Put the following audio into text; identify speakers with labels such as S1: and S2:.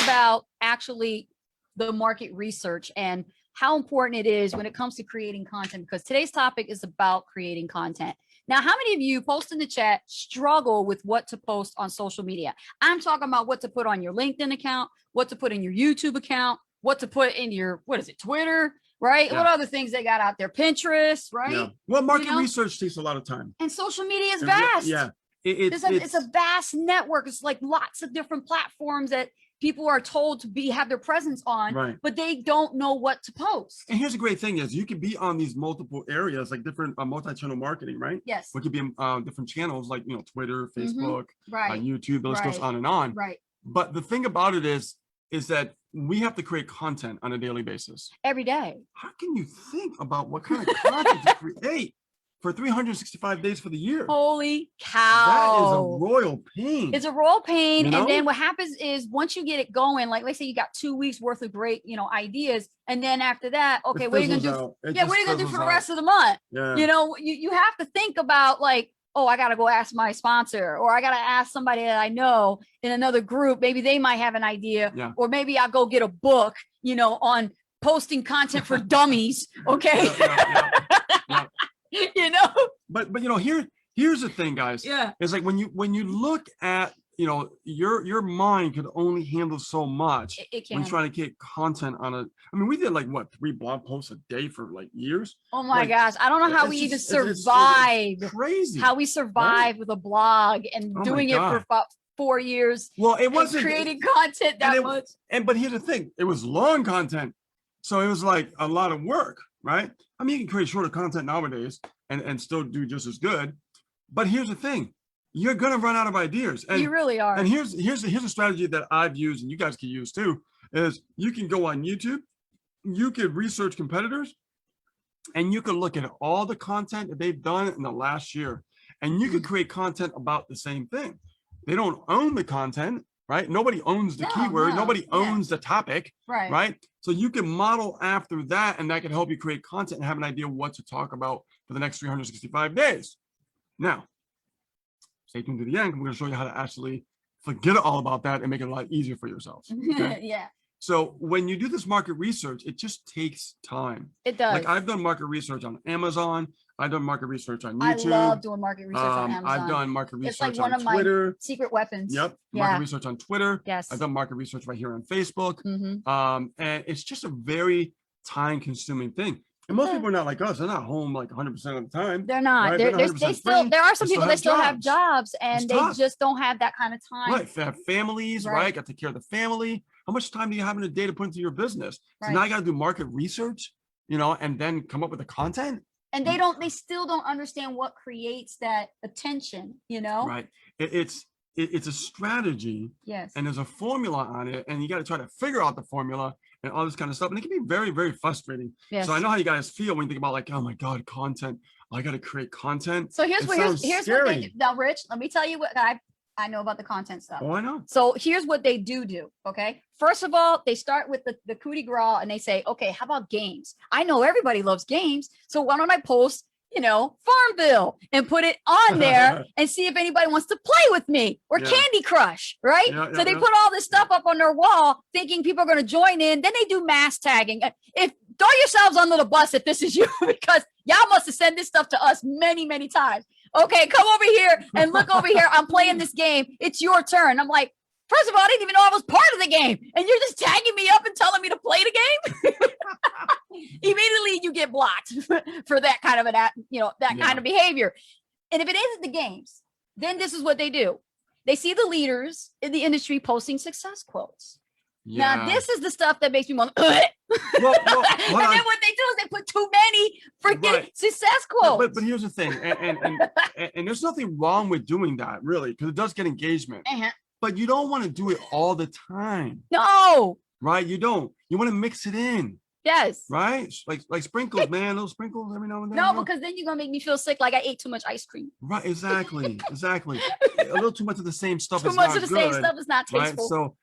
S1: about actually the market research and how important it is when it comes to creating content, because today's topic is about creating content. Now, how many of you, post in the chat, struggle with what to post on social media? I'm talking about what to put on your LinkedIn account, what to put in your YouTube account, what to put in your, what is it, Twitter, right?
S2: Yeah.
S1: What other things they got out there? Pinterest, right?
S2: Yeah. Well, market research takes a lot of time.
S1: And social media is vast.
S2: Yeah.
S1: It's a vast network. It's like lots of different platforms that people are told to have their presence on,
S2: right,
S1: but they don't know what to post.
S2: And here's the great thing is you can be on these multiple areas, like different multi-channel marketing, right?
S1: Yes.
S2: We could be in different channels like, Twitter, Facebook,
S1: right,
S2: YouTube, the list goes on and on.
S1: Right.
S2: But the thing about it is that we have to create content on a daily basis.
S1: Every day.
S2: How can you think about what kind of content to create for 365 days for the year?
S1: Holy cow.
S2: That is a royal pain.
S1: It's a royal pain.
S2: You know?
S1: And then what happens is once you get it going, like let's say you got 2 weeks worth of great, ideas. And then after that, okay, what are you gonna do? Yeah, what are you gonna do for the rest of the month?
S2: Yeah.
S1: You have to think about like, oh, I gotta go ask my sponsor, or I gotta ask somebody that I know in another group. Maybe they might have an idea,
S2: yeah.
S1: Or maybe I'll go get a book, on posting content for dummies. Okay.
S2: Yeah. But here's the thing, guys.
S1: Yeah.
S2: It's like when you look at your mind could only handle so much when trying to get content on we did like what 3 blog posts a day for like years.
S1: Oh my gosh, I don't know how we even survived.
S2: It's crazy
S1: how we survived with a blog and doing it for about 4 years.
S2: Well, it wasn't
S1: creating content that much.
S2: But here's the thing, it was long content, so it was like a lot of work, right? You can create shorter content nowadays and still do just as good. But here's the thing, you're gonna run out of ideas. And
S1: you really are.
S2: And here's a strategy that I've used, and you guys can use too, is you can go on YouTube, you could research competitors, and you can look at all the content that they've done in the last year, and you can create content about the same thing. They don't own the content, right? Nobody owns the keyword, nobody owns the topic, right? So you can model after that, and that can help you create content and have an idea what to talk about for the next 365 days. Now, stay tuned to the end. We're going to show you how to actually forget all about that and make it a lot easier for yourselves. Okay?
S1: Yeah.
S2: So when you do this market research, it just takes time.
S1: It does.
S2: Like I've done market research on Amazon. I've done market research on YouTube.
S1: I love doing market research on Amazon.
S2: I've done market research
S1: it's like
S2: on Twitter.
S1: My secret weapons.
S2: Yep. Market research on Twitter.
S1: Yes.
S2: I've done market research right here on Facebook. And it's just a very time-consuming thing. And most people are not like us. They're not home like 100% of the time.
S1: They're not.
S2: Right?
S1: There are some people that still have jobs and they just don't have that kind of time.
S2: Right. They have families, right? Got to take care of the family. How much time do you have in a day to put into your business? So now I got to do market research, and then come up with the content.
S1: And they still don't understand what creates that attention,
S2: Right. It's a strategy.
S1: Yes.
S2: And there's a formula on it, and you got to try to figure out the formula and all this kind of stuff. And it can be very, very frustrating.
S1: Yes.
S2: So I know how you guys feel when you think about like, oh my God, content. I got to create content.
S1: So here's what they do. Now, Rich, let me tell you what I know about the content stuff.
S2: Oh, I know.
S1: So here's what they do. Okay. First of all, they start with the coup de grace and they say, okay, how about games? I know everybody loves games. So why don't I post, Farmville and put it on there and see if anybody wants to play with me or Candy Crush, right? So they put all this stuff up on their wall thinking people are going to join in. Then they do mass tagging. Throw yourselves under the bus if this is you, because y'all must have sent this stuff to us many, many times. Okay, come over here and look over here. I'm playing this game. It's your turn. I'm like, first of all, I didn't even know I was part of the game. And you're just tagging me up and telling me to play the game. Immediately you get blocked for that kind of kind of behavior. And if it isn't the games, then this is what they do. They see the leaders in the industry posting success quotes. Yeah. Now, this is the stuff that makes me want and then what they do is they put too many freaking success quotes.
S2: But here's the thing, and there's nothing wrong with doing that, really, because it does get engagement. But you don't want to do it all the time.
S1: No.
S2: Right? You don't. You want to mix it in.
S1: Yes.
S2: Right? Like sprinkles, man. Little sprinkles every now and then.
S1: No, because then you're going to make me feel sick like I ate too much ice cream.
S2: Right. Exactly. A little too much of the same stuff
S1: Too much of the same stuff is not tasteful.
S2: Right? So